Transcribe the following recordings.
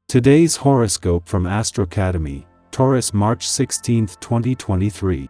Today's horoscope from Astrocademy, Taurus, March 16, 2023.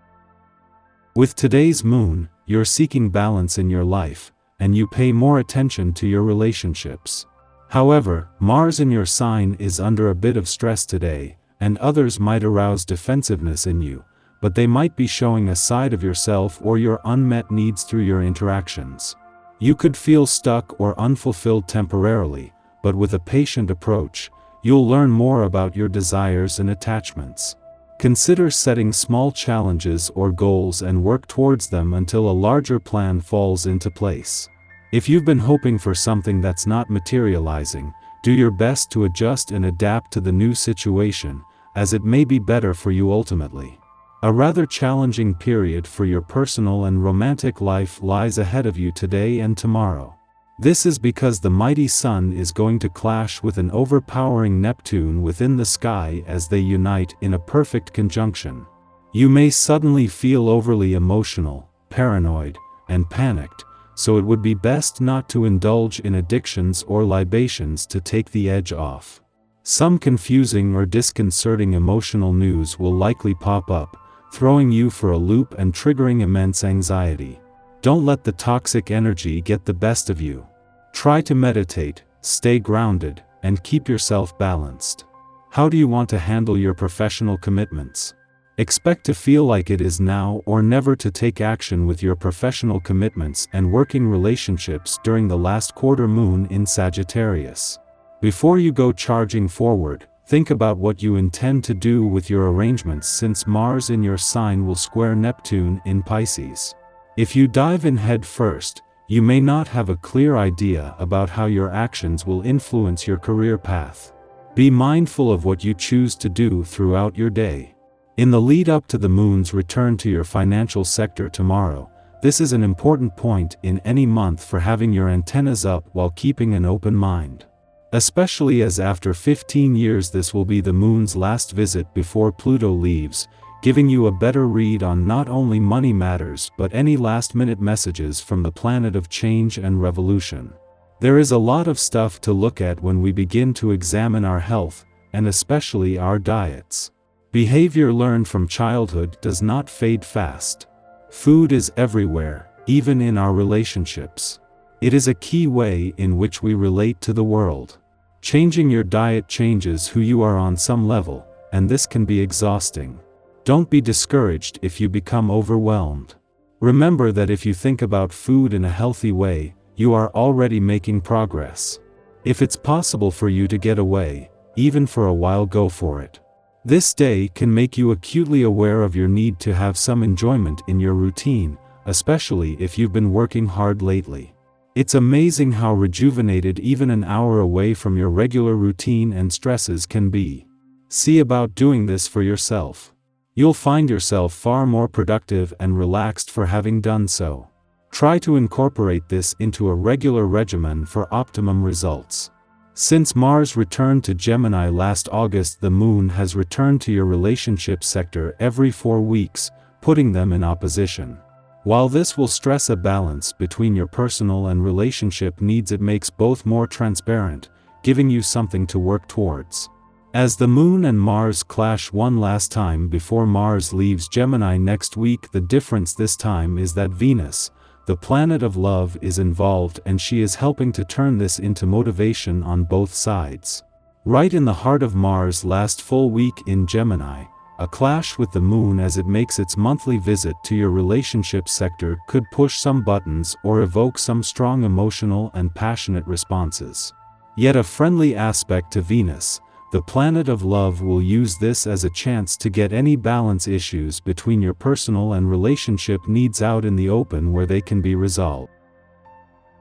With today's moon, you're seeking balance in your life, and you pay more attention to your relationships. However, Mars in your sign is under a bit of stress today, and others might arouse defensiveness in you, but they might be showing a side of yourself or your unmet needs through your interactions. You could feel stuck or unfulfilled temporarily, but with a patient approach, you'll learn more about your desires and attachments. Consider setting small challenges or goals and work towards them until a larger plan falls into place. If you've been hoping for something that's not materializing, do your best to adjust and adapt to the new situation, as it may be better for you ultimately. A rather challenging period for your personal and romantic life lies ahead of you today and tomorrow. This is because the mighty Sun is going to clash with an overpowering Neptune within the sky as they unite in a perfect conjunction. You may suddenly feel overly emotional, paranoid, and panicked, so it would be best not to indulge in addictions or libations to take the edge off. Some confusing or disconcerting emotional news will likely pop up, throwing you for a loop and triggering immense anxiety. Don't let the toxic energy get the best of you. Try to meditate, stay grounded, and keep yourself balanced. How do you want to handle your professional commitments? Expect to feel like it is now or never to take action with your professional commitments and working relationships during the last quarter moon in Sagittarius. Before you go charging forward, think about what you intend to do with your arrangements, since Mars in your sign will square Neptune in Pisces. If you dive in head first, you may not have a clear idea about how your actions will influence your career path. Be mindful of what you choose to do throughout your day. In the lead up to the moon's return to your financial sector tomorrow, this is an important point in any month for having your antennas up while keeping an open mind. Especially as after 15 years this will be the moon's last visit before Pluto leaves, giving you a better read on not only money matters but any last-minute messages from the planet of change and revolution. There is a lot of stuff to look at when we begin to examine our health, and especially our diets. Behavior learned from childhood does not fade fast. Food is everywhere, even in our relationships. It is a key way in which we relate to the world. Changing your diet changes who you are on some level, and this can be exhausting. Don't be discouraged if you become overwhelmed. Remember that if you think about food in a healthy way, you are already making progress. If it's possible for you to get away, even for a while, go for it. This day can make you acutely aware of your need to have some enjoyment in your routine, especially if you've been working hard lately. It's amazing how rejuvenated even an hour away from your regular routine and stresses can be. See about doing this for yourself. You'll find yourself far more productive and relaxed for having done so. Try to incorporate this into a regular regimen for optimum results. Since Mars returned to Gemini last August, the moon has returned to your relationship sector every 4 weeks, putting them in opposition. While this will stress a balance between your personal and relationship needs, it makes both more transparent, giving you something to work towards. As the moon and Mars clash one last time before Mars leaves Gemini next week, the difference this time is that Venus, the planet of love, is involved, and she is helping to turn this into motivation on both sides. Right in the heart of Mars' last full week in Gemini, a clash with the moon as it makes its monthly visit to your relationship sector could push some buttons or evoke some strong emotional and passionate responses. Yet a friendly aspect to Venus, the planet of love, will use this as a chance to get any balance issues between your personal and relationship needs out in the open where they can be resolved.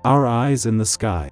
Our eyes in the sky.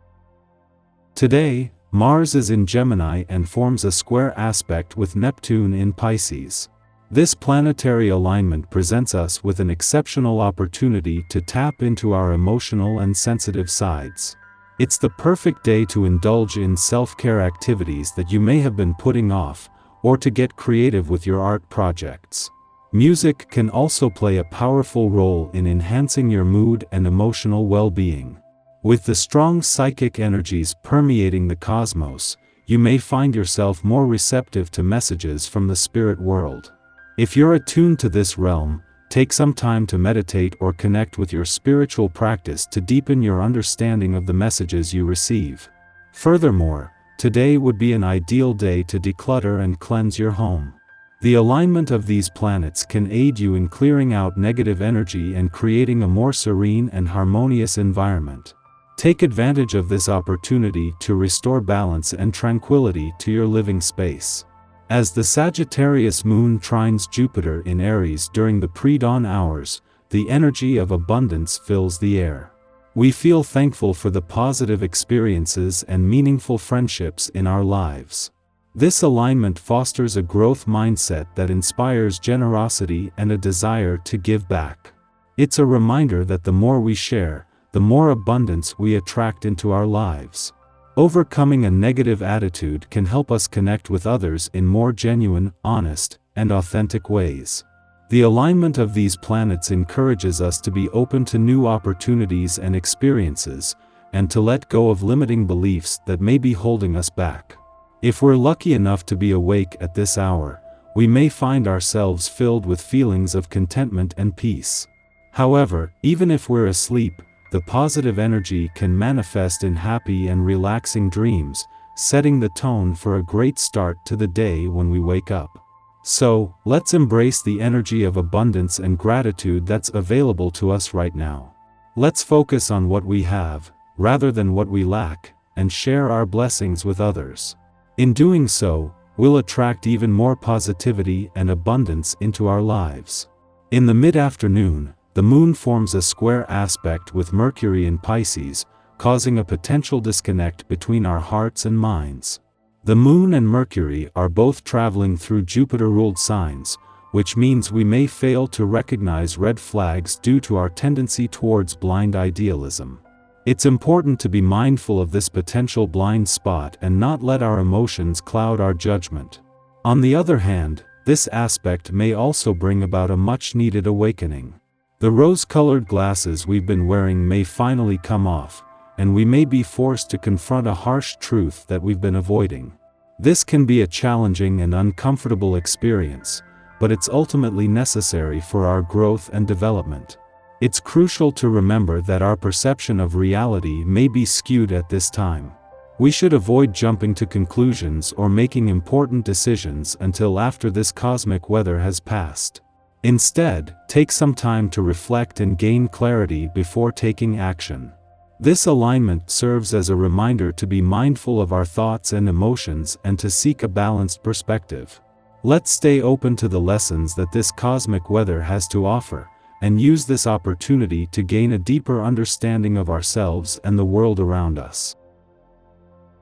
Today, Mars is in Gemini and forms a square aspect with Neptune in Pisces. This planetary alignment presents us with an exceptional opportunity to tap into our emotional and sensitive sides. It's the perfect day to indulge in self-care activities that you may have been putting off, or to get creative with your art projects. Music can also play a powerful role in enhancing your mood and emotional well-being. With the strong psychic energies permeating the cosmos, you may find yourself more receptive to messages from the spirit world. If you're attuned to this realm, take some time to meditate or connect with your spiritual practice to deepen your understanding of the messages you receive. Furthermore, today would be an ideal day to declutter and cleanse your home. The alignment of these planets can aid you in clearing out negative energy and creating a more serene and harmonious environment. Take advantage of this opportunity to restore balance and tranquility to your living space. As the Sagittarius moon trines Jupiter in Aries during the pre-dawn hours, the energy of abundance fills the air. We feel thankful for the positive experiences and meaningful friendships in our lives. This alignment fosters a growth mindset that inspires generosity and a desire to give back. It's a reminder that the more we share, the more abundance we attract into our lives. Overcoming a negative attitude can help us connect with others in more genuine, honest, and authentic ways. The alignment of these planets encourages us to be open to new opportunities and experiences, and to let go of limiting beliefs that may be holding us back. If we're lucky enough to be awake at this hour, we may find ourselves filled with feelings of contentment and peace. However, even if we're asleep, the positive energy can manifest in happy and relaxing dreams, setting the tone for a great start to the day when we wake up. So, let's embrace the energy of abundance and gratitude that's available to us right now. Let's focus on what we have, rather than what we lack, and share our blessings with others. In doing so, we'll attract even more positivity and abundance into our lives. In the mid-afternoon, the moon forms a square aspect with Mercury in Pisces, causing a potential disconnect between our hearts and minds. The moon and Mercury are both traveling through Jupiter-ruled signs, which means we may fail to recognize red flags due to our tendency towards blind idealism. It's important to be mindful of this potential blind spot and not let our emotions cloud our judgment. On the other hand, this aspect may also bring about a much-needed awakening. The rose-colored glasses we've been wearing may finally come off, and we may be forced to confront a harsh truth that we've been avoiding. This can be a challenging and uncomfortable experience, but it's ultimately necessary for our growth and development. It's crucial to remember that our perception of reality may be skewed at this time. We should avoid jumping to conclusions or making important decisions until after this cosmic weather has passed. Instead, take some time to reflect and gain clarity before taking action. This alignment serves as a reminder to be mindful of our thoughts and emotions and to seek a balanced perspective. Let's stay open to the lessons that this cosmic weather has to offer, and use this opportunity to gain a deeper understanding of ourselves and the world around us.